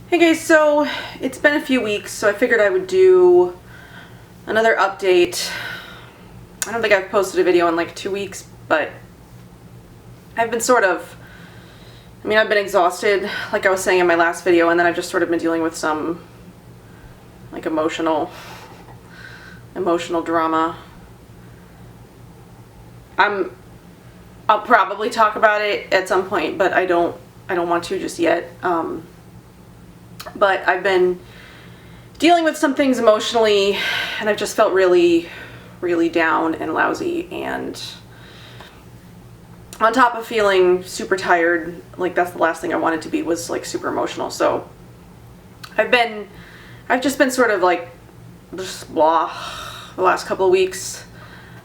Hey guys, so it's been a few weeks, so I figured I would do another update. I don't think I've posted a video in like 2 weeks, but I've been I've been exhausted, like I was saying in my last video, and then I've just sort of been dealing with some like emotional drama. I'll probably talk about it at some point, but I don't want to just yet. But I've been dealing with some things emotionally, and I've just felt really, really down and lousy, and on top of feeling super tired, like that's the last thing I wanted to be, was like super emotional. So I've just been sort of like just blah the last couple of weeks.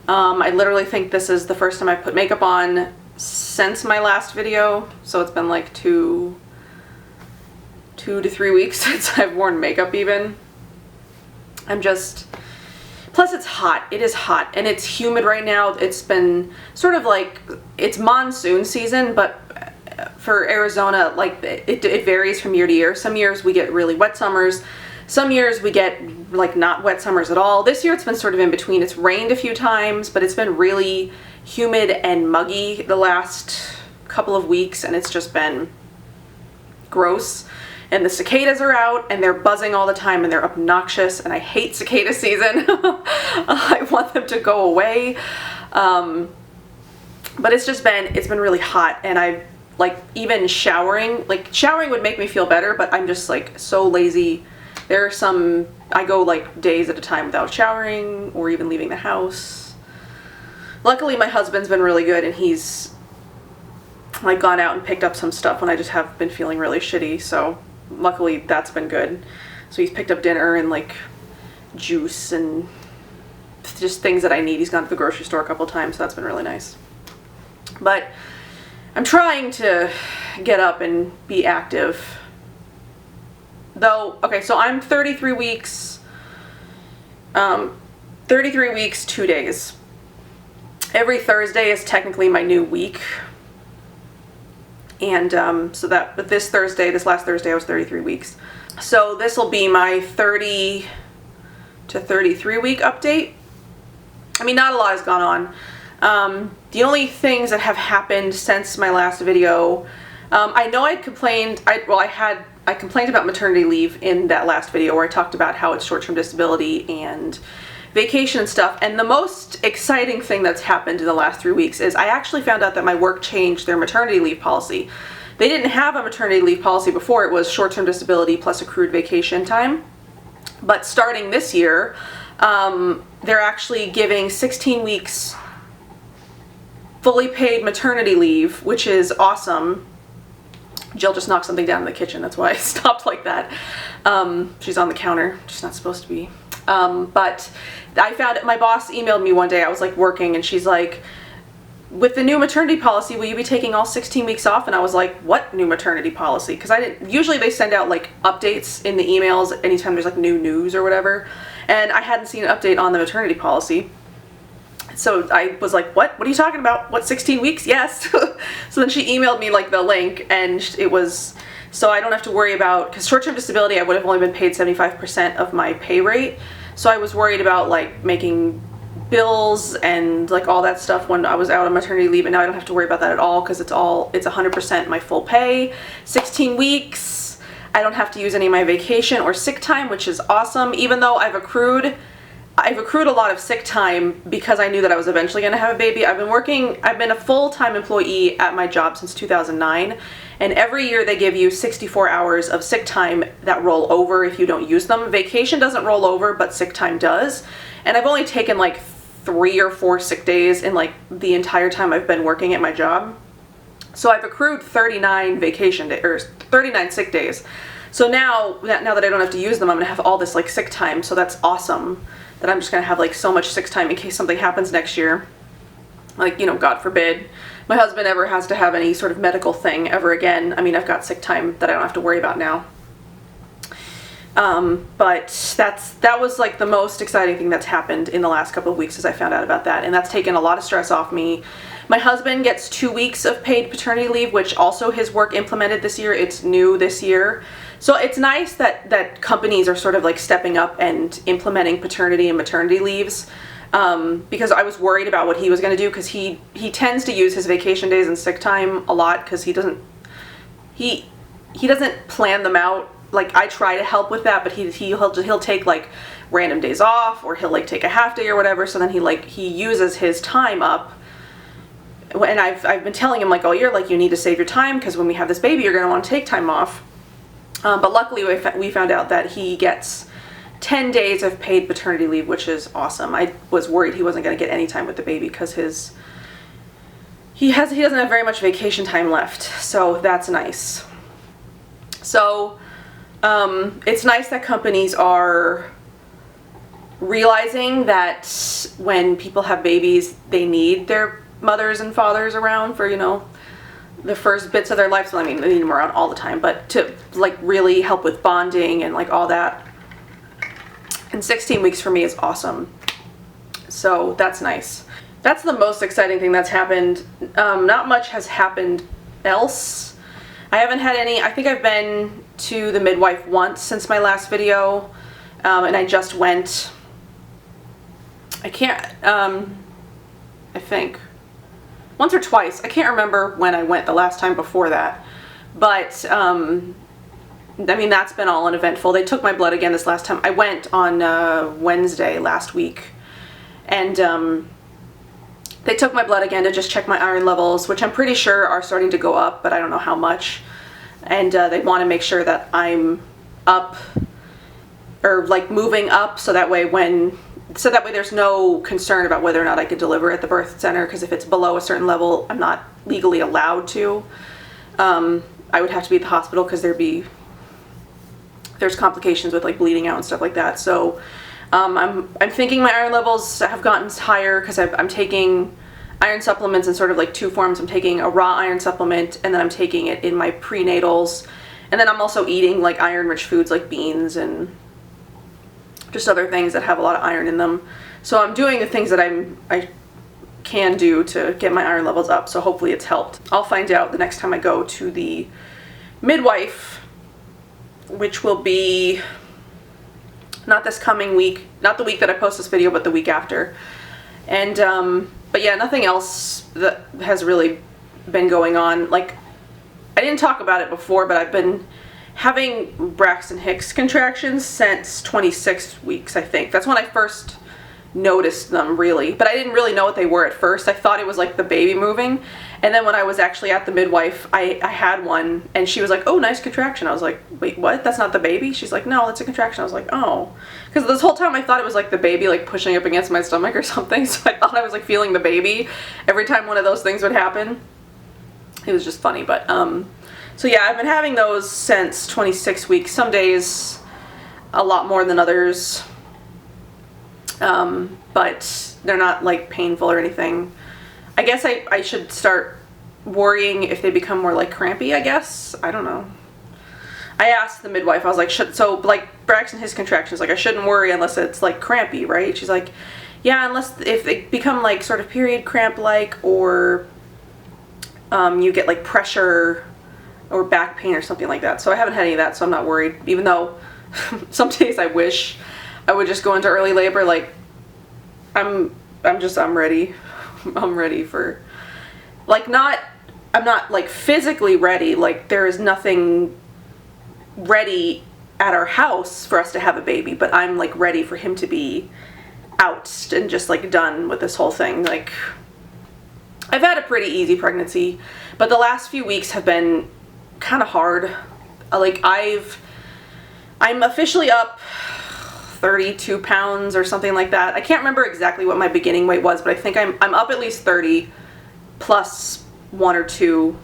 I literally think this is the first time I've put makeup on since my last video, so it's been like 2 to 3 weeks since I've worn makeup even. Plus it's hot. It is hot and it's humid right now. It's been sort of like, it's monsoon season, but for Arizona, like it varies from year to year. Some years we get really wet summers. Some years we get like not wet summers at all. This year it's been sort of in between. It's rained a few times, but it's been really humid and muggy the last couple of weeks, and it's just been gross. And the cicadas are out and they're buzzing all the time and they're obnoxious, and I hate cicada season. I want them to go away. But it's been really hot, and I like even showering would make me feel better, but I'm just like so lazy. I go like days at a time without showering or even leaving the house. Luckily my husband's been really good, and he's like gone out and picked up some stuff when I just have been feeling really shitty, so luckily that's been good. So he's picked up dinner and like juice and just things that I need. He's gone to the grocery store a couple times, so that's been really nice. But I'm trying to get up and be active. Though, okay, so I'm 33 weeks, 2 days. Every Thursday is technically my new week. And but this last Thursday, I was 33 weeks. So this will be my 30 to 33 week update. I mean, not a lot has gone on. The only things that have happened since my last video, I know I complained about maternity leave in that last video where I talked about how it's short-term disability and vacation and stuff. And the most exciting thing that's happened in the last 3 weeks is I actually found out that my work changed their maternity leave policy. They didn't have a maternity leave policy before. It was short-term disability plus accrued vacation time. But starting this year, they're actually giving 16 weeks fully paid maternity leave, which is awesome. Jill just knocked something down in the kitchen. That's why I stopped like that. She's on the counter. She's not supposed to be. But I found my boss emailed me one day. I was like working, and she's like, with the new maternity policy, will you be taking all 16 weeks off? And I was like, what new maternity policy? Because usually they send out like updates in the emails anytime there's like new news or whatever. And I hadn't seen an update on the maternity policy. So I was like, what are you talking about? What, 16 weeks? Yes. So then she emailed me like the link, and it was, so I don't have to worry about, because short-term disability, I would have only been paid 75% of my pay rate. So I was worried about like making bills and like all that stuff when I was out on maternity leave, and now I don't have to worry about that at all, because it's 100% my full pay. 16 weeks. I don't have to use any of my vacation or sick time, which is awesome, even though I've accrued a lot of sick time because I knew that I was eventually going to have a baby. I've been a full-time employee at my job since 2009, and every year they give you 64 hours of sick time that roll over if you don't use them. Vacation doesn't roll over, but sick time does. And I've only taken like 3 or 4 sick days in like the entire time I've been working at my job. So I've accrued 39 39 sick days. So now that I don't have to use them, I'm going to have all this like sick time. So that's awesome. That I'm just going to have like so much sick time in case something happens next year. Like, you know, God forbid my husband ever has to have any sort of medical thing ever again. I mean, I've got sick time that I don't have to worry about now. But that was like the most exciting thing that's happened in the last couple of weeks, as I found out about that. And that's taken a lot of stress off me. My husband gets 2 weeks of paid paternity leave, which also his work implemented this year. It's new this year. So it's nice that companies are sort of like stepping up and implementing paternity and maternity leaves, because I was worried about what he was going to do, because he tends to use his vacation days and sick time a lot, because he doesn't plan them out. Like, I try to help with that, but he'll take like random days off, or he'll like take a half day or whatever. So then he uses his time up. And I've been telling him like all year, like, you need to save your time, because when we have this baby, you're going to want to take time off. But luckily we found out that he gets 10 days of paid paternity leave, which is awesome. I was worried he wasn't going to get any time with the baby, because he doesn't have very much vacation time left. So that's nice. So it's nice that companies are realizing that when people have babies, they need their mothers and fathers around for, you know, the first bits of their life. So I mean, they need them around all the time, but to like really help with bonding and like all that. And 16 weeks for me is awesome. So that's nice. That's the most exciting thing that's happened. Not much has happened else. I haven't had any. I think I've been to the midwife once since my last video, and I just went. I think once or twice. I can't remember when I went the last time before that, but I mean, that's been all uneventful. They took my blood again this last time. I went on Wednesday last week, and they took my blood again to just check my iron levels, which I'm pretty sure are starting to go up, but I don't know how much. And they want to make sure that I'm up, or like moving up, so that way there's no concern about whether or not I could deliver at the birth center, because if it's below a certain level, I'm not legally allowed to. I would have to be at the hospital, because there's complications with like bleeding out and stuff like that. So I'm thinking my iron levels have gotten higher, because I'm taking iron supplements in sort of like two forms. I'm taking a raw iron supplement, and then I'm taking it in my prenatals, and then I'm also eating like iron-rich foods like beans and just other things that have a lot of iron in them. So I'm doing the things that I can do to get my iron levels up, so hopefully it's helped. I'll find out the next time I go to the midwife, which will be not this coming week, not the week that I post this video, but the week after. And but yeah, nothing else that has really been going on. Like, I didn't talk about it before, but I've been having Braxton Hicks contractions since 26 weeks, I think. That's when I first noticed them, really. But I didn't really know what they were at first. I thought it was like the baby moving. And then when I was actually at the midwife, I had one, and she was like, oh, nice contraction. I was like, wait, what? That's not the baby? She's like, no, that's a contraction. I was like, oh. Because this whole time I thought it was like the baby like pushing up against my stomach or something. So I thought I was like feeling the baby every time one of those things would happen. It was just funny. But so yeah, I've been having those since 26 weeks. Some days a lot more than others. But they're not like painful or anything. I guess I should start worrying if they become more like crampy, I guess. I don't know. I asked the midwife, I was like, so like Braxton, his contractions, like I shouldn't worry unless it's like crampy, right? She's like, yeah, unless if they become like sort of period cramp like, or you get like pressure or back pain or something like that. So I haven't had any of that, so I'm not worried, even though some days I wish I would just go into early labor. Like, I'm ready. I'm ready for, like, I'm not like physically ready. Like, there is nothing ready at our house for us to have a baby, but I'm like ready for him to be out and just like done with this whole thing. Like, I've had a pretty easy pregnancy, but the last few weeks have been kind of hard. Like, I'm officially up 32 pounds or something like that. I can't remember exactly what my beginning weight was, but I think I'm up at least 30 plus 1 or 2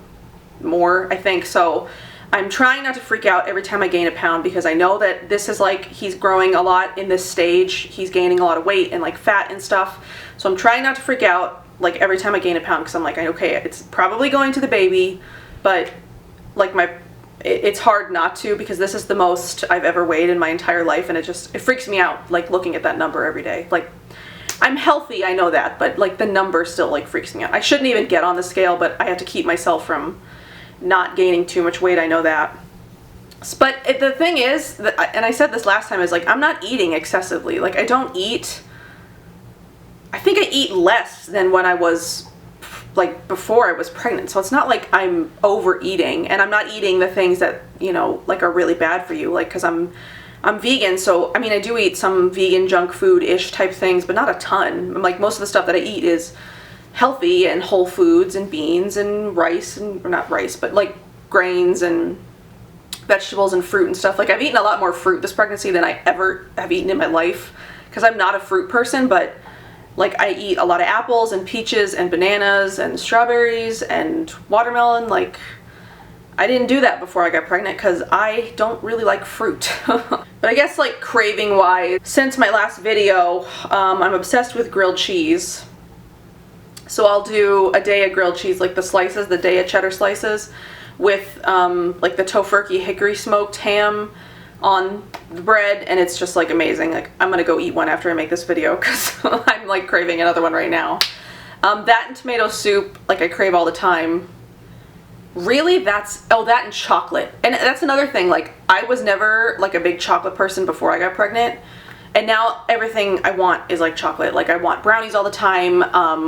more, I think. So I'm trying not to freak out every time I gain a pound, because I know that this is like, he's growing a lot in this stage. He's gaining a lot of weight and like fat and stuff. So I'm trying not to freak out like every time I gain a pound, because I'm like, okay, it's probably going to the baby, but like it's hard not to, because this is the most I've ever weighed in my entire life, and it freaks me out like looking at that number every day. Like, I'm healthy, I know that, but like the number still like freaks me out. I shouldn't even get on the scale, but I have to keep myself from not gaining too much weight, I know that. But the thing is, and I said this last time, is like I'm not eating excessively. Like I don't eat, I think I eat less than when I was like before I was pregnant. So it's not like I'm overeating, and I'm not eating the things that, you know, like are really bad for you, like, cuz I'm vegan, so I mean I do eat some vegan junk food-ish type things, but not a ton. Like most of the stuff that I eat is healthy and whole foods and beans and rice, and or not rice, but like grains and vegetables and fruit and stuff. Like I've eaten a lot more fruit this pregnancy than I ever have eaten in my life, because I'm not a fruit person, but like I eat a lot of apples and peaches and bananas and strawberries and watermelon. Like I didn't do that before I got pregnant because I don't really like fruit. But I guess like craving wise, since my last video, I'm obsessed with grilled cheese. So I'll do a day of grilled cheese, like the slices, the day of cheddar slices, with like the tofurkey hickory smoked ham on the bread, and it's just like amazing. Like I'm gonna go eat one after I make this video because I'm like craving another one right now. That and tomato soup, like I crave all the time. Really, that and chocolate. And that's another thing, like I was never like a big chocolate person before I got pregnant, and now everything I want is like chocolate. Like I want brownies all the time.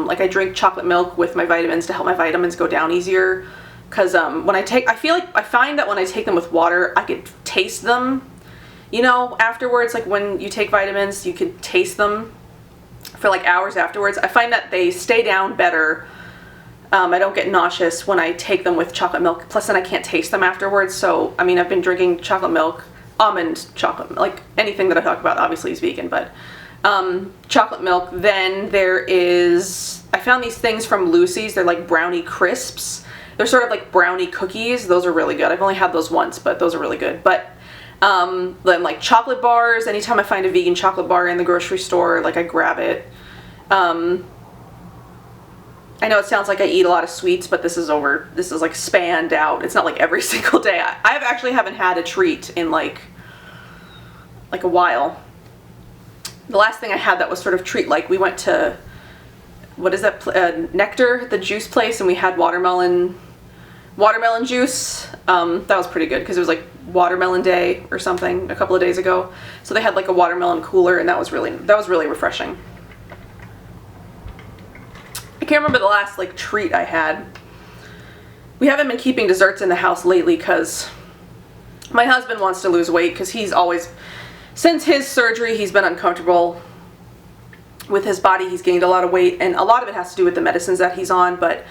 Like I drink chocolate milk with my vitamins to help my vitamins go down easier. Because when I find that when I take them with water, I could taste them, you know, afterwards. Like when you take vitamins, you can taste them for like hours afterwards. I find that they stay down better. I don't get nauseous when I take them with chocolate milk. Plus then I can't taste them afterwards. So, I mean, I've been drinking chocolate milk, almond chocolate, like anything that I talk about obviously is vegan, but chocolate milk. Then there is, I found these things from Lucy's. They're like brownie crisps. They're sort of like brownie cookies. Those are really good. I've only had those once, but those are really good. But then like chocolate bars, anytime I find a vegan chocolate bar in the grocery store, like I grab it. I know it sounds like I eat a lot of sweets, but this is like spanned out. It's not like every single day. I actually haven't had a treat in like a while. The last thing I had that was sort of treat-like, we went to, what is that, Nectar, the juice place, and we had watermelon juice. That was pretty good because it was like watermelon day or something a couple of days ago. So they had like a watermelon cooler, and that was really refreshing. I can't remember the last like treat I had. We haven't been keeping desserts in the house lately because my husband wants to lose weight, because he's always, since his surgery, he's been uncomfortable with his body. He's gained a lot of weight, and a lot of it has to do with the medicines that he's on, but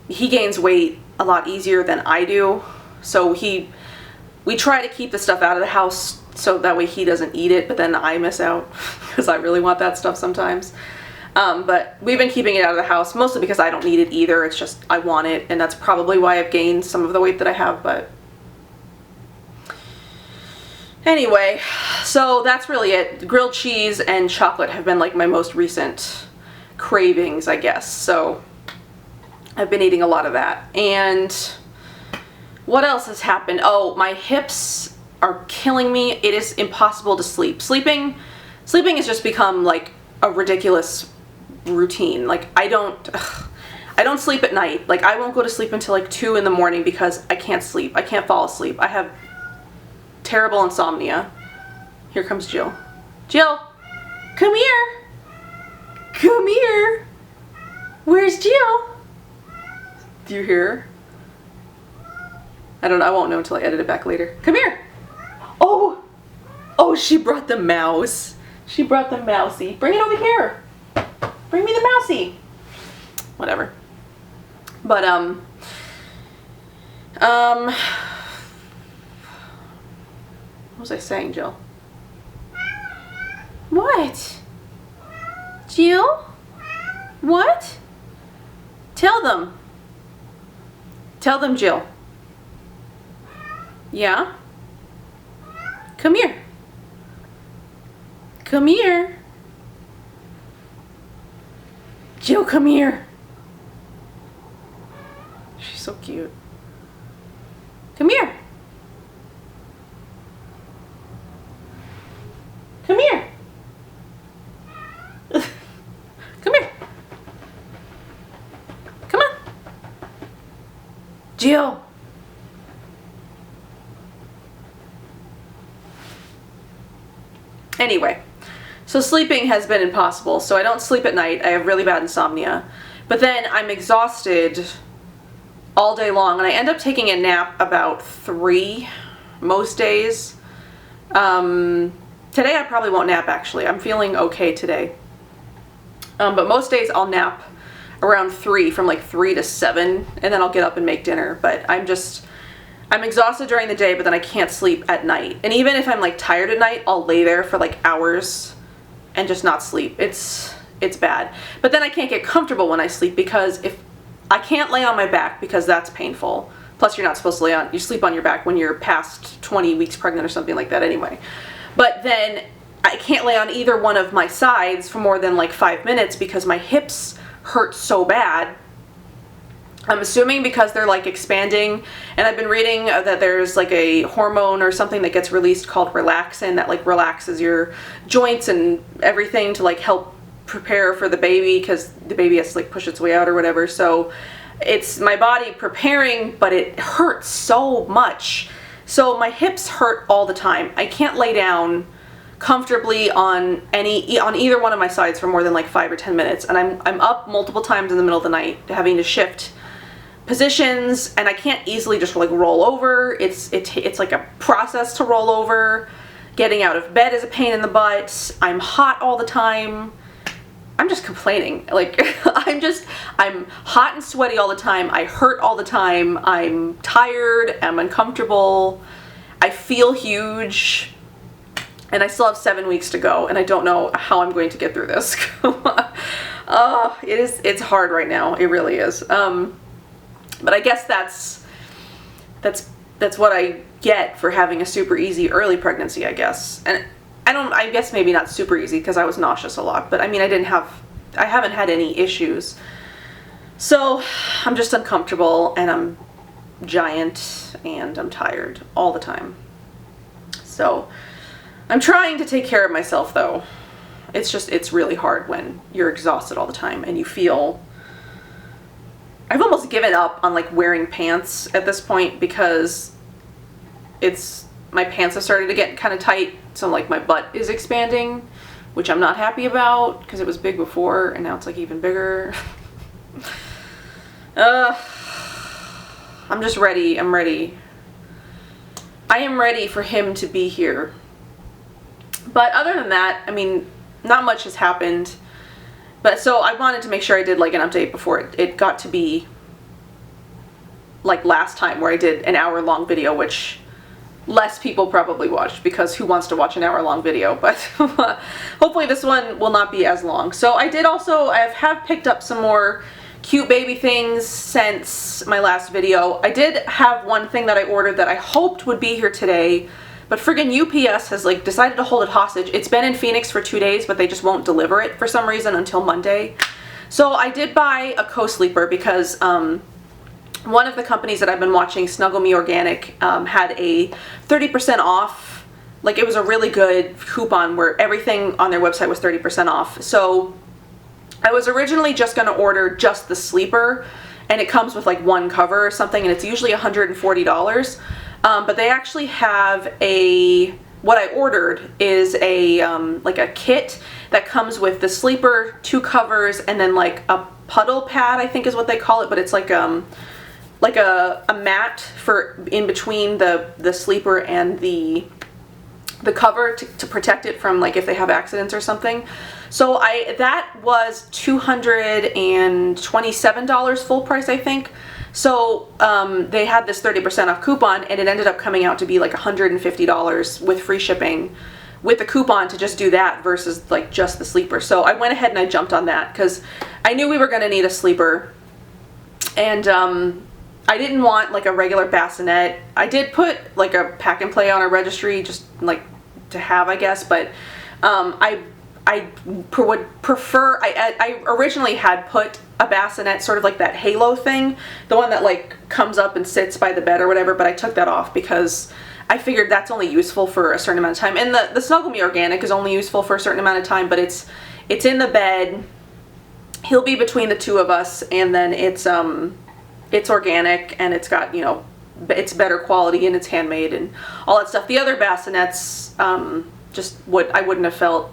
he gains weight a lot easier than I do. So we try to keep the stuff out of the house so that way he doesn't eat it, but then I miss out because I really want that stuff sometimes. But we've been keeping it out of the house, mostly because I don't need it either. It's just I want it, and that's probably why I've gained some of the weight that I have. But anyway, so that's really it. Grilled cheese and chocolate have been like my most recent cravings, I guess. So I've been eating a lot of that. And what else has happened? Oh, my hips are killing me. It is impossible to sleep. Sleeping has just become like a ridiculous routine. Like I don't sleep at night. Like I won't go to sleep until like 2 in the morning because I can't sleep. I can't fall asleep. I have terrible insomnia. Here comes Jill. Jill, come here. Come here. Where's Jill? Do you hear her? I don't know. I won't know until I edit it back later. Come here. Oh, she brought the mouse. She brought the mousey. Bring it over here. Bring me the mousey. Whatever. But, what was I saying, Jill? What? Jill? What? Tell them. Tell them, Jill. Yeah? Come here. Come here. Jill, come here. She's so cute. Come here. Come here. Gio. Anyway, so sleeping has been impossible. So I don't sleep at night. I have really bad insomnia. But then I'm exhausted all day long, and I end up taking a nap about 3 most days. Today I probably won't nap, actually. I'm feeling okay today. But most days I'll nap around 3, from like 3 to 7, and then I'll get up and make dinner. But I'm exhausted during the day, but then I can't sleep at night. And even if I'm like tired at night, I'll lay there for like hours and just not sleep. It's bad. But then I can't get comfortable when I sleep, because if I can't lay on my back, because that's painful. Plus you're not supposed to you sleep on your back when you're past 20 weeks pregnant or something like that anyway. But then I can't lay on either one of my sides for more than like 5 minutes because my hips hurt so bad. I'm assuming because they're like expanding, and I've been reading that there's like a hormone or something that gets released called relaxin that like relaxes your joints and everything to like help prepare for the baby, because the baby has to like push its way out or whatever. So it's my body preparing, but it hurts so much. So my hips hurt all the time. I can't lay down comfortably on either one of my sides for more than like 5 or 10 minutes, and I'm up multiple times in the middle of the night having to shift positions, and I can't easily just like roll over. It's like a process to roll over. Getting out of bed is a pain in the butt. I'm hot all the time. I'm just complaining. Like I'm hot and sweaty all the time. I hurt all the time. I'm tired. I'm uncomfortable. I feel huge. And I still have 7 weeks to go, and I don't know how I'm going to get through this. It's hard right now. It really is. But I guess that's what I get for having a super easy early pregnancy, I guess. And I guess maybe not super easy, because I was nauseous a lot, but I mean, I haven't had any issues. So I'm just uncomfortable, and I'm giant, and I'm tired all the time. So I'm trying to take care of myself, though. It's really hard when you're exhausted all the time and you feel... I've almost given up on like wearing pants at this point, because my pants have started to get kind of tight, so like my butt is expanding, which I'm not happy about, because it was big before and now it's like even bigger. I'm just ready. I'm ready. I am ready for him to be here. But other than that, I mean, not much has happened. But so I wanted to make sure I did like an update before it got to be like last time, where I did an hour-long video, which less people probably watched, because who wants to watch an hour-long video? But hopefully this one will not be as long. So I have picked up some more cute baby things since my last video. I did have one thing that I ordered that I hoped would be here today, but friggin' UPS has like decided to hold it hostage. It's been in Phoenix for 2 days, but they just won't deliver it for some reason until Monday. So I did buy a co-sleeper, because one of the companies that I've been watching, Snuggle Me Organic, had a 30% off. Like, it was a really good coupon where everything on their website was 30% off. So I was originally just going to order just the sleeper, and it comes with like one cover or something, and it's usually $140. But they actually have what I ordered is like a kit that comes with the sleeper, 2 covers, and then like a puddle pad, I think is what they call it, but it's like a mat for in between the sleeper and the cover to protect it from like if they have accidents or something. So that was $227 full price, I think. So they had this 30% off coupon, and it ended up coming out to be like $150 with free shipping with the coupon to just do that versus like just the sleeper. So I went ahead and I jumped on that, because I knew we were going to need a sleeper, and I didn't want like a regular bassinet. I did put like a pack and play on a registry, just like to have, I guess, but I would prefer, I originally had put a bassinet, sort of like that halo thing, the one that like comes up and sits by the bed or whatever, but I took that off because I figured that's only useful for a certain amount of time. And the Snuggle Me Organic is only useful for a certain amount of time, but it's in the bed. He'll be between the two of us, and then it's it's organic and it's got, you know, it's better quality and it's handmade and all that stuff. The other bassinets, I wouldn't have felt,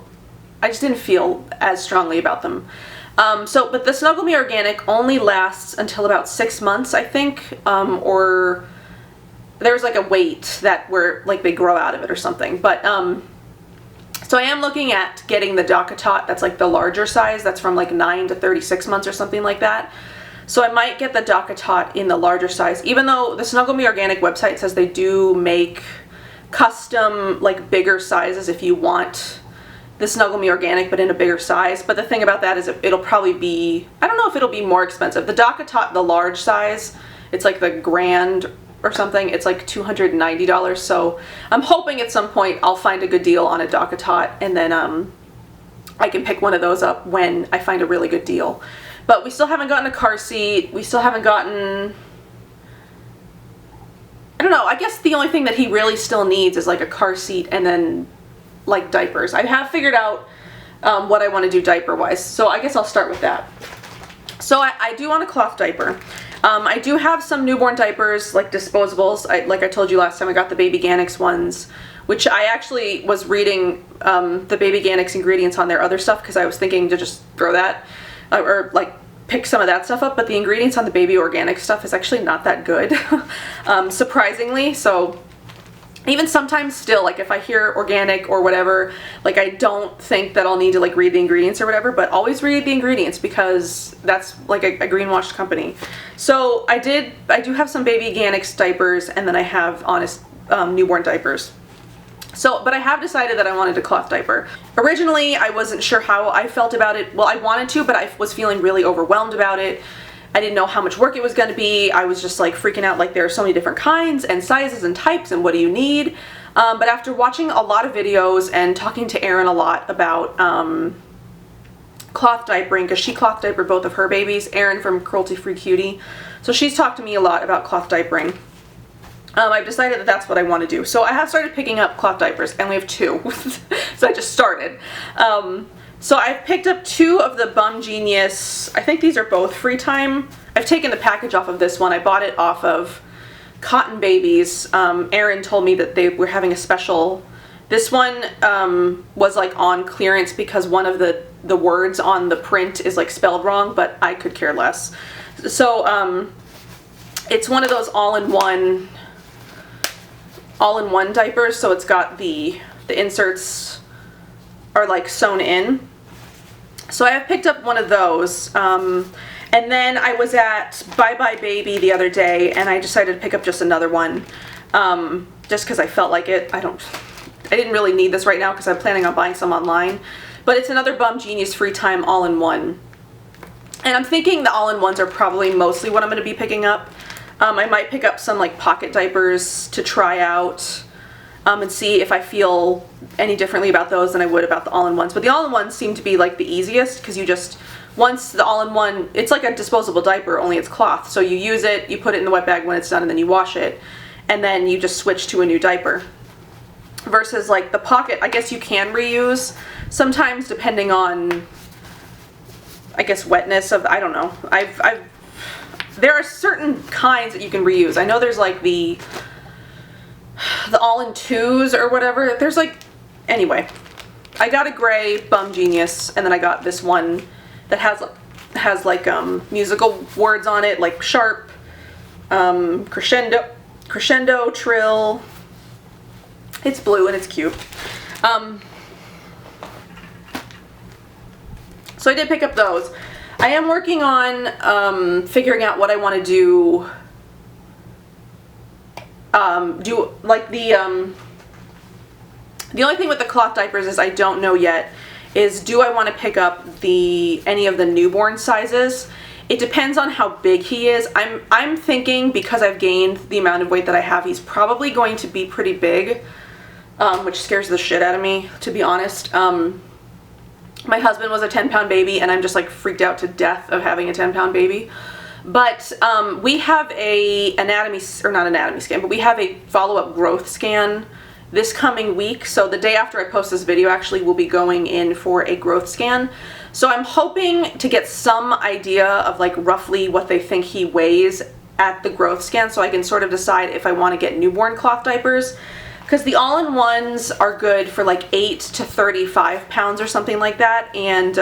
I just didn't feel as strongly about them. But the Snuggle Me Organic only lasts until about 6 months, I think, or there's like a weight that where like they grow out of it or something. But so I am looking at getting the DockATot, that's like the larger size, that's from like 9 to 36 months or something like that. So I might get the DockATot in the larger size, even though the Snuggle Me Organic website says they do make custom like bigger sizes if you want the Snuggle Me Organic but in a bigger size. But the thing about that is it'll probably be, I don't know if it'll be more expensive. The DockATot, the large size, it's like the grand or something, it's like $290. So I'm hoping at some point I'll find a good deal on a DockATot, and then I can pick one of those up when I find a really good deal. But we still haven't gotten a car seat. We still haven't gotten, I don't know, I guess the only thing that he really still needs is like a car seat and then like diapers. I have figured out what I want to do diaper wise, so I guess I'll start with that. So I do want a cloth diaper. I do have some newborn diapers, like disposables. Like I told you last time, I got the Baby Ganix ones, which I actually was reading the Baby Ganix ingredients on their other stuff because I was thinking to just throw that or like pick some of that stuff up, but the ingredients on the Baby Organic stuff is actually not that good, surprisingly. So even sometimes still, like if I hear organic or whatever, like I don't think that I'll need to like read the ingredients or whatever, but always read the ingredients because that's like a greenwashed company. So I do have some Baby Ganix diapers, and then I have Honest newborn diapers. So, but I have decided that I wanted a cloth diaper. Originally, I wasn't sure how I felt about it. Well, I wanted to, but I was feeling really overwhelmed about it. I didn't know how much work it was going to be. I was just like freaking out, like there are so many different kinds and sizes and types and what do you need? But after watching a lot of videos and talking to Erin a lot about cloth diapering, because she cloth diapered both of her babies, Erin from Cruelty Free Cutie, so she's talked to me a lot about cloth diapering. I've decided that that's what I want to do. So I have started picking up cloth diapers, and we have 2. So I just started. So I've picked up 2 of the Bum Genius. I think these are both free time. I've taken the package off of this one. I bought it off of Cotton Babies. Erin told me that they were having a special. This one was like on clearance because one of the words on the print is like spelled wrong, but I could care less. So it's one of those all-in-one diapers, so it's got the inserts are like sewn in. So I have picked up one of those, and then I was at Bye Bye Baby the other day, and I decided to pick up just another one, just because I felt like it. I didn't really need this right now because I'm planning on buying some online, but it's another Bum Genius Free Time all-in-one, and I'm thinking the all-in-ones are probably mostly what I'm going to be picking up. I might pick up some like pocket diapers to try out and see if I feel any differently about those than I would about the all-in-ones. But the all-in-ones seem to be like the easiest because you just, once the all-in-one, it's like a disposable diaper, only it's cloth. So you use it, you put it in the wet bag when it's done, and then you wash it, and then you just switch to a new diaper. Versus like the pocket, I guess you can reuse sometimes depending on, I guess, wetness of, I don't know. There are certain kinds that you can reuse. I know there's like the all-in-twos or whatever. There's like, anyway, I got a gray Bum Genius, and then I got this one that has like musical words on it, like sharp, crescendo, trill. It's blue and it's cute. So I did pick up those. I am working on figuring out what I want to do. Like the only thing with the cloth diapers is I don't know yet is, do I want to pick up any of the newborn sizes? It depends on how big he is. I'm thinking, because I've gained the amount of weight that I have, he's probably going to be pretty big, which scares the shit out of me, to be honest. My husband was a 10-pound baby, and I'm just like freaked out to death of having a 10-pound baby. But we have a not anatomy scan, but we have a follow-up growth scan this coming week. So the day after I post this video, actually, we'll be going in for a growth scan. So I'm hoping to get some idea of like roughly what they think he weighs at the growth scan so I can sort of decide if I want to get newborn cloth diapers. Because the all-in-ones are good for like 8 to 35 pounds or something like that. And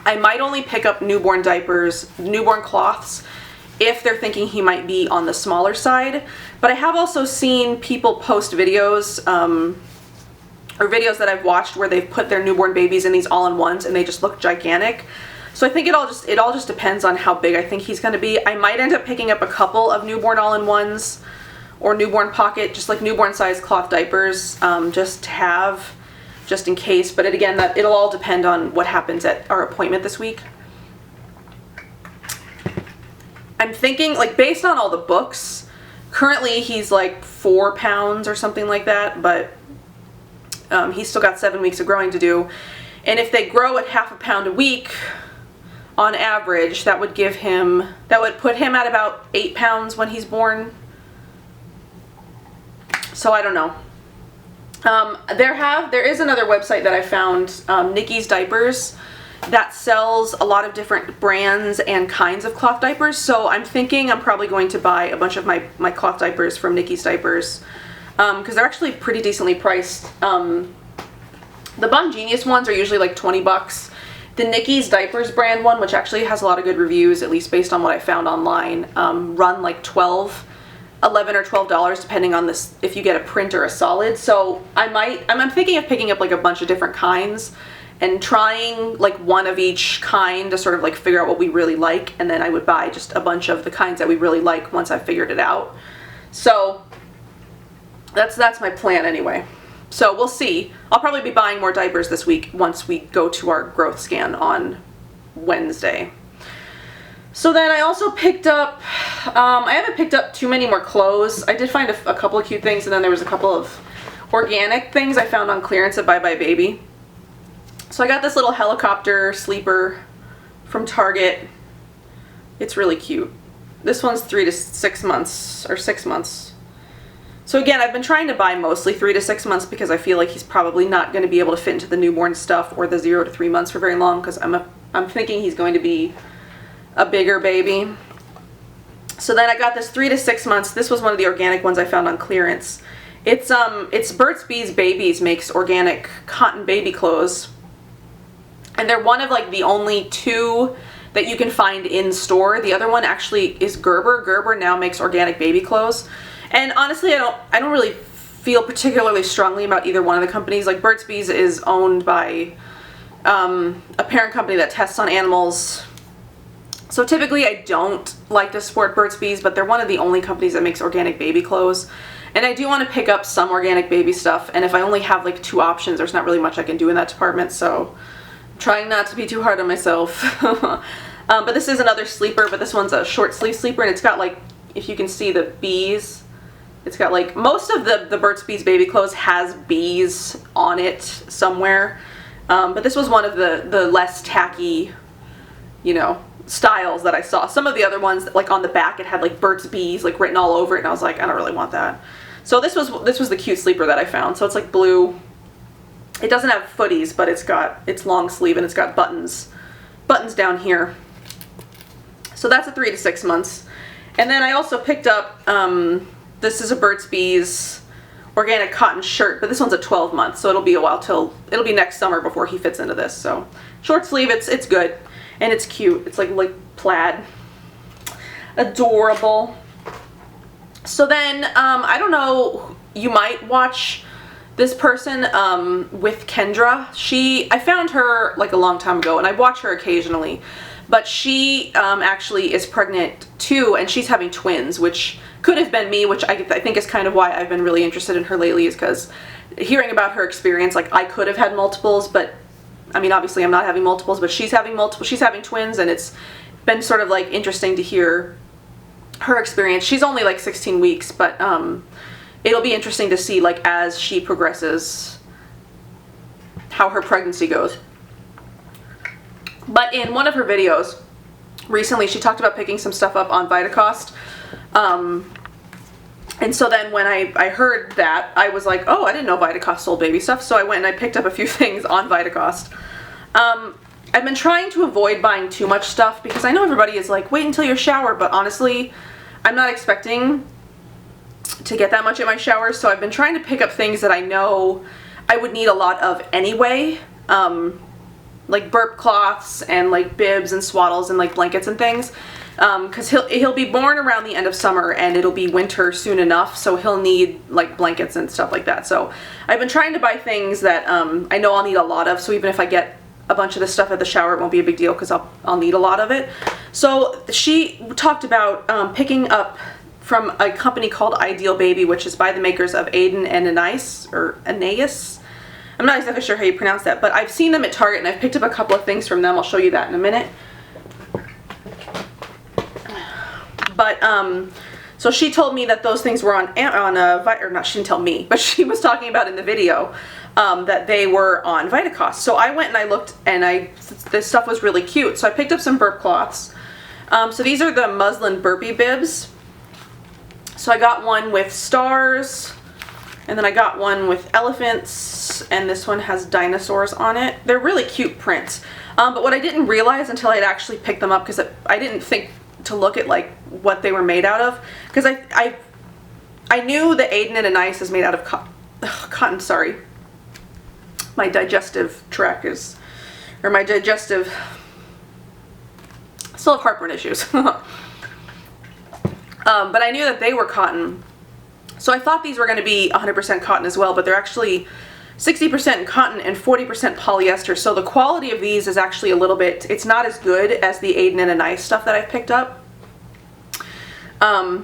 I might only pick up newborn diapers, newborn cloths, if they're thinking he might be on the smaller side. But I have also seen people post videos, or videos that I've watched where they've put their newborn babies in these all-in-ones and they just look gigantic. So I think it all just depends on how big I think he's going to be. I might end up picking up a couple of newborn all-in-ones or newborn pocket, just like newborn size cloth diapers, just to have, just in case. But again, it'll all depend on what happens at our appointment this week. I'm thinking, like, based on all the books, currently he's like 4 pounds or something like that, but he's still got 7 weeks of growing to do. And if they grow at half a pound a week on average, that would put him at about 8 pounds when he's born. So I don't know. There is another website that I found, Nikki's Diapers, that sells a lot of different brands and kinds of cloth diapers. So I'm thinking I'm probably going to buy a bunch of my cloth diapers from Nikki's Diapers, because they're actually pretty decently priced. The Bun Genius ones are usually like 20 bucks. The Nikki's Diapers brand one, which actually has a lot of good reviews, at least based on what I found online, run like $11 or $12 depending on this, if you get a print or a solid. So I'm thinking of picking up like a bunch of different kinds and trying like one of each kind to sort of like figure out what we really like, and then I would buy just a bunch of the kinds that we really like once I figured it out. So that's my plan anyway. So we'll see. I'll probably be buying more diapers this week once we go to our growth scan on Wednesday. So then I also picked up, I haven't picked up too many more clothes. I did find a couple of cute things, and then there was a couple of organic things I found on clearance at Bye Bye Baby. So I got this little helicopter sleeper from Target. It's really cute. This one's 3 to 6 months, or 6 months. So again, I've been trying to buy mostly 3 to 6 months because I feel like he's probably not going to be able to fit into the newborn stuff or the 0 to 3 months for very long, because I'm thinking he's going to be a bigger baby. So then I got this 3 to 6 months. This was one of the organic ones I found on clearance. It's Burt's Bees Babies makes organic cotton baby clothes. And they're one of like the only 2 that you can find in store. The other one actually is Gerber. Gerber now makes organic baby clothes. And honestly, I don't really feel particularly strongly about either one of the companies. Like Burt's Bees is owned by a parent company that tests on animals. So typically I don't like to support Burt's Bees, but they're one of the only companies that makes organic baby clothes. And I do want to pick up some organic baby stuff, and if I only have like 2 options, there's not really much I can do in that department, so I'm trying not to be too hard on myself. But this is another sleeper, but this one's a short sleeve sleeper, and it's got like, if you can see the bees, it's got like, most of the Burt's Bees baby clothes has bees on it somewhere. But this was one of the less tacky, you know, styles that I saw. Some of the other ones, like on the back, it had like Burt's Bees like written all over it, and I was like, I don't really want that. So this was the cute sleeper that I found. So it's like blue. It doesn't have footies, but it's long sleeve, and it's got buttons down here. So that's a 3 to 6 months. And then I also picked up, this is a Burt's Bees organic cotton shirt, but this one's a 12 month, so it'll be a while it'll be next summer before he fits into this. So short sleeve, it's good, and it's cute. It's like plaid, adorable. So then I don't know, you might watch this person with Kendra. I found her like a long time ago, and I watch her occasionally, but she actually is pregnant too, and she's having twins, which could have been me, which I think is kind of why I've been really interested in her lately, is because hearing about her experience, like I could have had multiples, but I mean obviously I'm not having multiples, but she's having twins, and it's been sort of like interesting to hear her experience. She's only like 16 weeks, but it'll be interesting to see, like, as she progresses, how her pregnancy goes. But in one of her videos recently, she talked about picking some stuff up on Vitacost. And so then when I heard that, I was like, oh, I didn't know Vitacost sold baby stuff. So I went and I picked up a few things on Vitacost. I've been trying to avoid buying too much stuff because I know everybody is like, wait until your shower, but honestly, I'm not expecting to get that much in my shower, so I've been trying to pick up things that I know I would need a lot of anyway, like burp cloths and like bibs and swaddles and like blankets and things, because he'll be born around the end of summer and it'll be winter soon enough, so he'll need like blankets and stuff like that. So I've been trying to buy things that I know I'll need a lot of, so even if I get a bunch of this stuff at the shower, it won't be a big deal because I'll need a lot of it. So she talked about picking up from a company called Ideal Baby, which is by the makers of Aiden and Anais, or Anais. I'm not exactly sure how you pronounce that, but I've seen them at Target and I've picked up a couple of things from them. I'll show you that in a minute. But so she told me that those things were or not, she didn't tell me, but she was talking about in the video that they were on Vitacost. So I went and I looked, and this stuff was really cute. So I picked up some burp cloths. So these are the muslin burpee bibs. So I got one with stars, and then I got one with elephants, and this one has dinosaurs on it. They're really cute prints. But what I didn't realize until I'd actually picked them up, because I didn't think to look at like what they were made out of, because I knew that Aiden and Anais is made out of cotton, sorry. My digestive tract is, or my digestive, I still have heartburn issues. But I knew that they were cotton. So I thought these were going to be 100% cotton as well, but they're actually 60% cotton and 40% polyester. So the quality of these is actually a little bit, it's not as good as the Aiden and Anais stuff that I've picked up.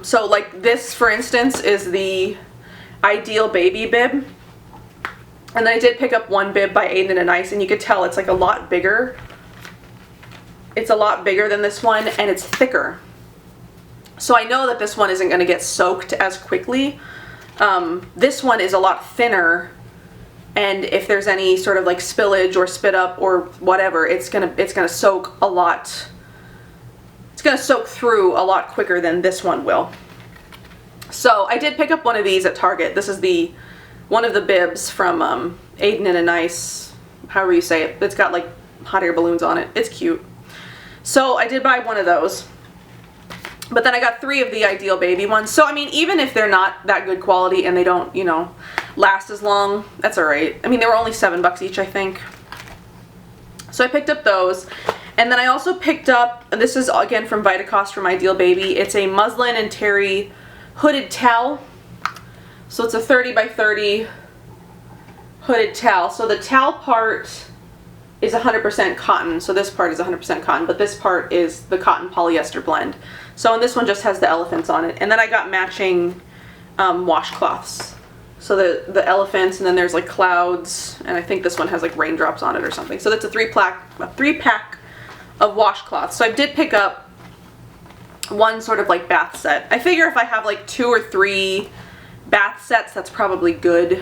So like this, for instance, is the Ideal Baby bib. And then I did pick up one bib by Aiden and Anais, and you could tell it's like a lot bigger. It's a lot bigger than this one, and it's thicker. So I know that this one isn't going to get soaked as quickly. This one is a lot thinner, and if there's any sort of like spillage or spit up or whatever, it's gonna soak a lot. It's gonna soak through a lot quicker than this one will. So I did pick up one of these at Target. This is one of the bibs from Aiden and Anais, however you say it. It's got like hot air balloons on it. It's cute. So I did buy one of those. But then I got 3 of the Ideal Baby ones. So, I mean, even if they're not that good quality and they don't, you know, last as long, that's alright. I mean, they were only $7 each, I think. So I picked up those. And then I also picked up, and this is again from Vitacost from Ideal Baby. It's a muslin and terry hooded towel. So it's a 30 by 30 hooded towel. So the towel part is 100% cotton. So this part is 100% cotton, but this part is the cotton polyester blend. So, and this one just has the elephants on it. And then I got matching washcloths. So the elephants, and then there's like clouds, and I think this one has like raindrops on it or something. So that's a 3-pack of washcloths. So I did pick up one sort of like bath set. I figure if I have like 2 or 3 bath sets, that's probably good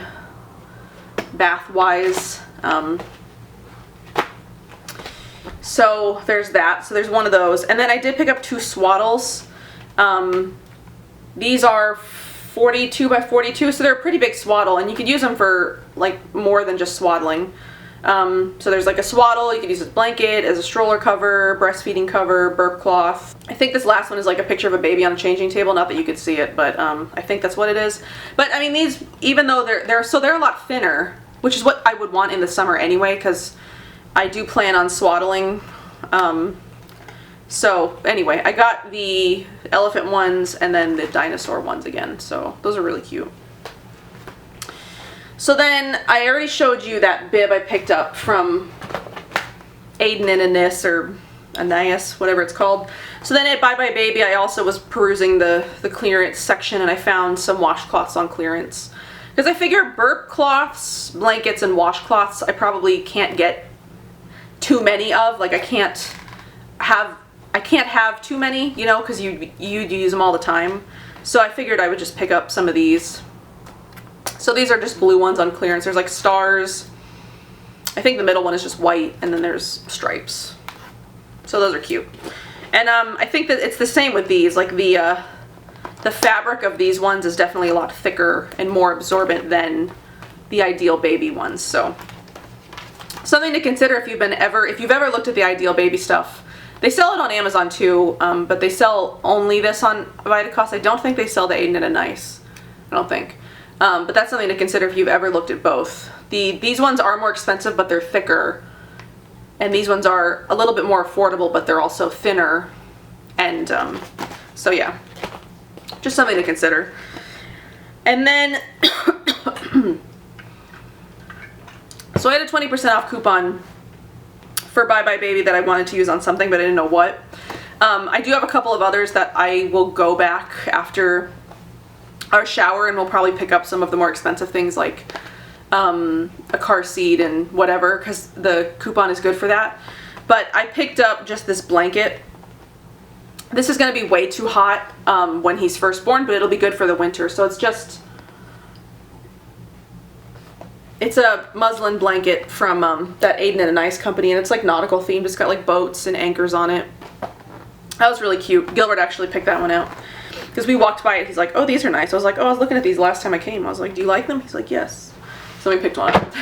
bath-wise. So there's that. So there's one of those. And then I did pick up 2 swaddles. These are 42 by 42, so they're a pretty big swaddle, and you could use them for like more than just swaddling. So there's like a swaddle, you could use as a blanket, as a stroller cover, breastfeeding cover, burp cloth. I think this last one is like a picture of a baby on a changing table, not that you could see it, but I think that's what it is. But I mean, these, even though they're a lot thinner, which is what I would want in the summer anyway, because I do plan on swaddling. So anyway, I got the elephant ones and then the dinosaur ones again. So those are really cute. So then I already showed you that bib I picked up from Aiden and Anais, or Anais, whatever it's called. So then at Bye Bye Baby, I also was perusing the clearance section, and I found some washcloths on clearance. Because I figure burp cloths, blankets, and washcloths I probably can't get too many of. Like I can't have too many, you know, because you use them all the time. So I figured I would just pick up some of these. So these are just blue ones on clearance. There's like stars. I think the middle one is just white, and then there's stripes. So those are cute. And I think that it's the same with these. Like the fabric of these ones is definitely a lot thicker and more absorbent than the Ideal Baby ones. So something to consider if you've ever looked at the Ideal baby stuff. They sell it on Amazon too, but they sell only this on Vitacost. I don't think they sell the Aiden and a Nice. I don't think. But that's something to consider if you've ever looked at both. These ones are more expensive, but they're thicker. And these ones are a little bit more affordable, but they're also thinner. And so yeah, just something to consider. And then, so I had a 20% off coupon for Bye Bye Baby that I wanted to use on something, but I didn't know what. I do have a couple of others that I will go back after our shower, and we'll probably pick up some of the more expensive things like a car seat and whatever, because the coupon is good for that. But I picked up just this blanket. This is going to be way too hot when he's first born, but it'll be good for the winter. So it's a muslin blanket from that Aiden and a Nice company, and it's like nautical themed. It's got like boats and anchors on it. That was really cute. Gilbert actually picked that one out because we walked by it. He's like, oh, these are nice. I was like, oh, I was looking at these last time I came. I was like, do you like them? He's like, yes. So we picked one up.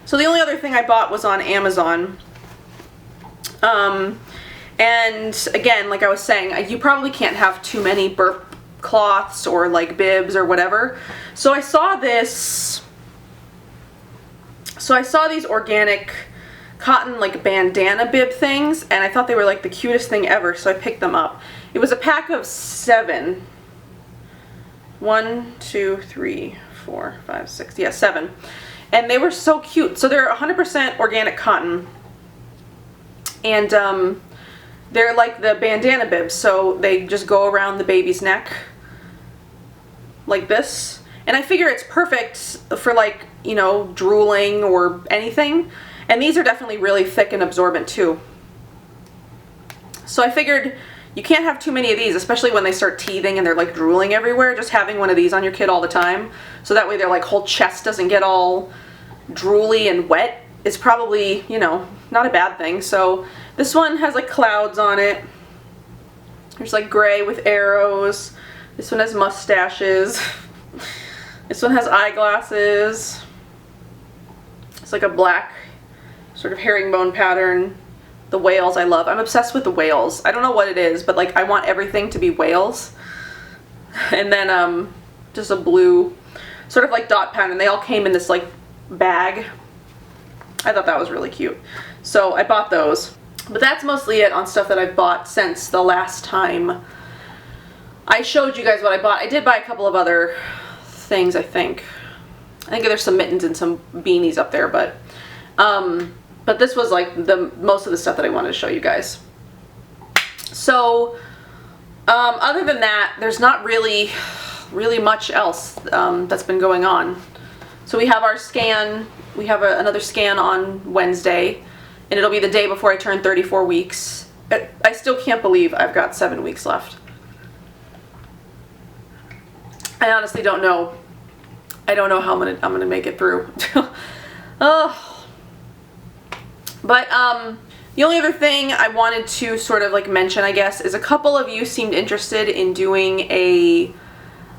So the only other thing I bought was on Amazon. And again, like I was saying, you probably can't have too many burp cloths or like bibs or whatever. So I saw this. So I saw these organic cotton like bandana bib things, and I thought they were like the cutest thing ever, so I picked them up. It was a pack of 7. 1, 2, 3, 4, 5, 6, yeah, 7. And they were so cute. So they're 100% organic cotton. And they're like the bandana bibs, so they just go around the baby's neck like this. And I figure it's perfect for like, you know, drooling or anything. And these are definitely really thick and absorbent too. So I figured you can't have too many of these, especially when they start teething and they're like drooling everywhere. Just having one of these on your kid all the time, so that way their like whole chest doesn't get all drooly and wet, is probably, you know, not a bad thing. So this one has like clouds on it. There's like gray with arrows. This one has mustaches. This one has eyeglasses. It's like a black sort of herringbone pattern. The whales I love. I'm obsessed with the whales. I don't know what it is, but like I want everything to be whales. And then just a blue sort of like dot pattern. They all came in this like bag. I thought that was really cute. So I bought those. But that's mostly it on stuff that I've bought since the last time I showed you guys what I bought. I did buy a couple of other things, I think. I think there's some mittens and some beanies up there, but this was like the most of the stuff that I wanted to show you guys. So other than that, there's not really much else that's been going on. So we have our scan. We have another scan on Wednesday, and it'll be the day before I turn 34 weeks. I still can't believe I've got 7 weeks left. I honestly don't know. I don't know how I'm gonna make it through. Oh. But the only other thing I wanted to sort of like mention, I guess, is a couple of you seemed interested in doing a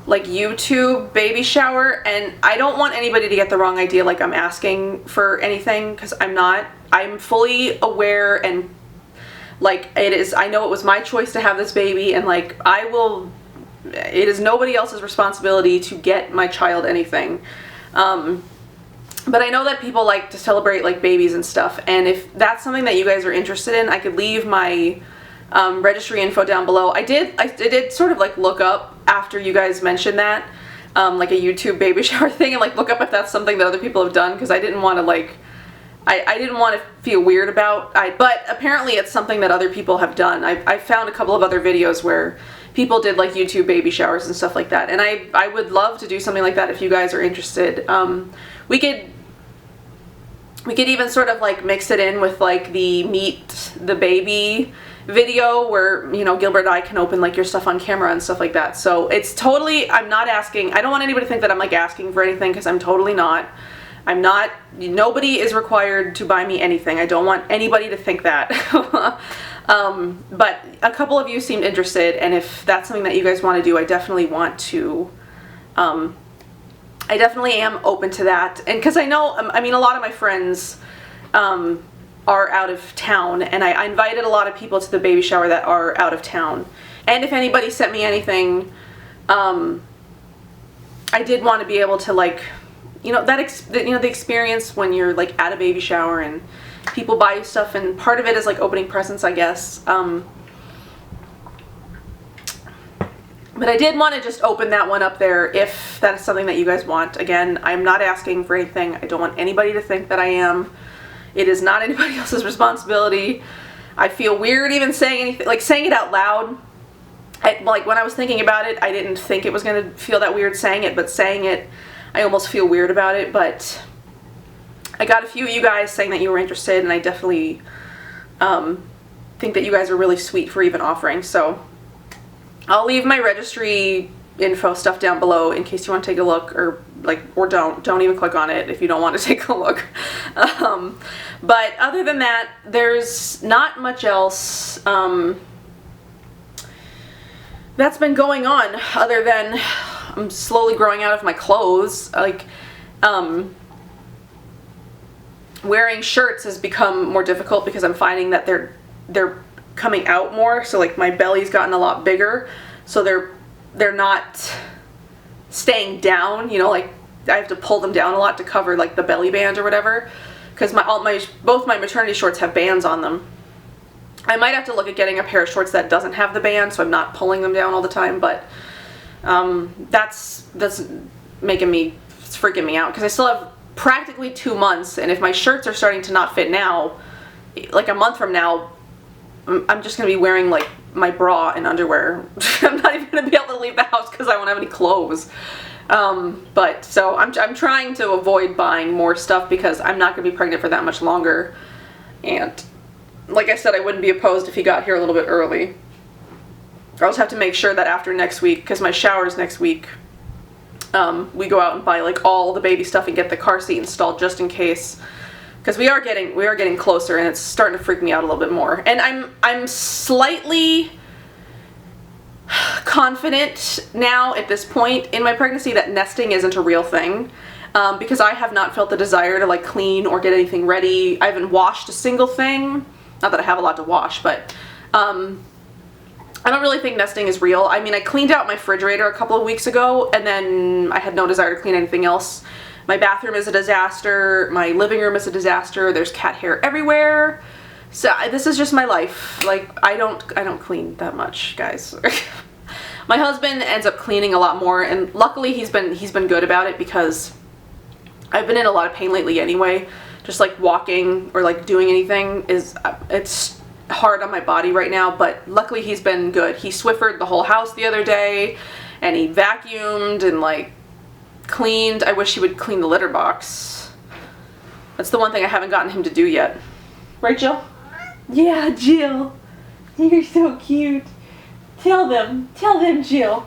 like YouTube baby shower, and I don't want anybody to get the wrong idea like I'm asking for anything, because I'm not. I'm fully aware, and like I know it was my choice to have this baby, and like it is nobody else's responsibility to get my child anything. But I know that people like to celebrate like babies and stuff, and if that's something that you guys are interested in, I could leave my registry info down below. I did sort of like look up after you guys mentioned that, like a YouTube baby shower thing, and like look up if that's something that other people have done, because I didn't want to like, I didn't want to feel weird about, but apparently it's something that other people have done. I found a couple of other videos where people did like YouTube baby showers and stuff like that, and I would love to do something like that if you guys are interested. We could even sort of like mix it in with like the meet the baby video where, you know, Gilbert and I can open like your stuff on camera and stuff like that. So it's totally, I'm not asking, I don't want anybody to think that I'm like asking for anything, because I'm totally not. I'm not, nobody is required to buy me anything. I don't want anybody to think that. But a couple of you seemed interested, and if that's something that you guys want to do, I definitely want to I definitely am open to that. And because I know, I mean, a lot of my friends are out of town, and I invited a lot of people to the baby shower that are out of town. And if anybody sent me anything, I did want to be able to, like, you know, the experience when you're like at a baby shower and people buy you stuff, and part of it is like opening presents, I guess. But I did want to just open that one up there if that is something that you guys want. Again, I'm not asking for anything. I don't want anybody to think that I am. It is not anybody else's responsibility. I feel weird even saying anything, like saying it out loud. Like when I was thinking about it, I didn't think it was going to feel that weird saying it, but saying it, I almost feel weird about it. But I got a few of you guys saying that you were interested, and I definitely think that you guys are really sweet for even offering. So I'll leave my registry info stuff down below in case you want to take a look, or don't even click on it if you don't want to take a look. But other than that, there's not much else that's been going on other than I'm slowly growing out of my clothes. Like wearing shirts has become more difficult because I'm finding that they're coming out more, so like my belly's gotten a lot bigger, so they're not staying down, you know, like I have to pull them down a lot to cover like the belly band or whatever, because both my maternity shorts have bands on them. I might have to look at getting a pair of shorts that doesn't have the band, so I'm not pulling them down all the time, but that's making me, it's freaking me out because I still have practically 2 months, and if my shirts are starting to not fit now, like a month from now, I'm just going to be wearing like my bra and underwear. I'm not even going to be able to leave the house because I won't have any clothes. But so I'm trying to avoid buying more stuff because I'm not going to be pregnant for that much longer. And like I said, I wouldn't be opposed if he got here a little bit early. I'll just have to make sure that after next week, because my shower's next week, we go out and buy like all the baby stuff and get the car seat installed just in case. Because we are getting closer, and it's starting to freak me out a little bit more. And I'm slightly confident now at this point in my pregnancy that nesting isn't a real thing, because I have not felt the desire to like clean or get anything ready. I haven't washed a single thing. Not that I have a lot to wash, but I don't really think nesting is real. I mean, I cleaned out my refrigerator a couple of weeks ago, and then I had no desire to clean anything else. My bathroom is a disaster. My living room is a disaster. There's cat hair everywhere. So this is just my life. Like I don't clean that much, guys. My husband ends up cleaning a lot more, and luckily he's been good about it because I've been in a lot of pain lately anyway. Just like walking or like doing anything it's hard on my body right now, but luckily he's been good. He Swiffered the whole house the other day, and he vacuumed and like cleaned. I wish he would clean the litter box. That's the one thing I haven't gotten him to do yet. Right, Jill? Yeah, Jill. You're so cute. Tell them, Jill.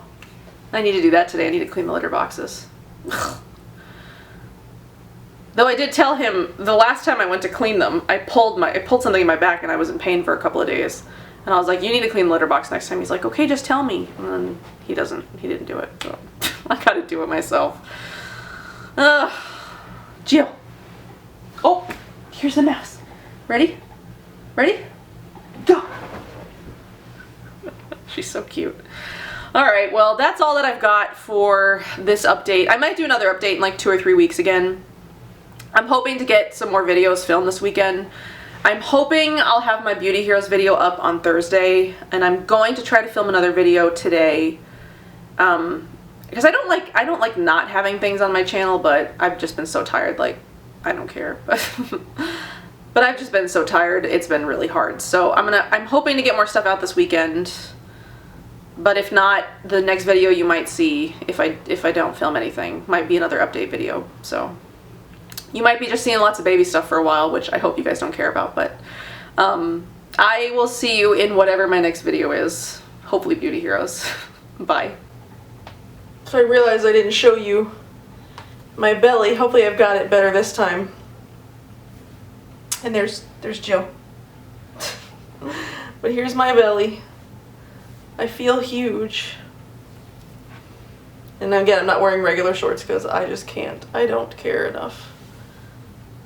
I need to do that today. I need to clean the litter boxes. Though I did tell him the last time I went to clean them, I pulled something in my back and I was in pain for a couple of days. And I was like, you need to clean the litter box next time. He's like, okay, just tell me. And then he didn't do it. So I gotta do it myself. Jill. Oh, here's the mouse. Ready? Ready? Go. She's so cute. Alright, well, that's all that I've got for this update. I might do another update in like 2 or 3 weeks again. I'm hoping to get some more videos filmed this weekend. I'm hoping I'll have my Beauty Heroes video up on Thursday, and I'm going to try to film another video today. Because I don't like not having things on my channel, but I've just been so tired, like, I don't care. But I've just been so tired, it's been really hard. So I'm hoping to get more stuff out this weekend. But if not, the next video you might see, if I don't film anything, might be another update video. So you might be just seeing lots of baby stuff for a while, which I hope you guys don't care about. But I will see you in whatever my next video is. Hopefully Beauty Heroes. Bye. So I realized I didn't show you my belly. Hopefully I've got it better this time. And there's Jill. But here's my belly. I feel huge. And again, I'm not wearing regular shorts because I just can't. I don't care enough.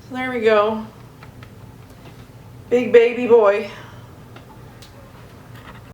So there we go. Big baby boy.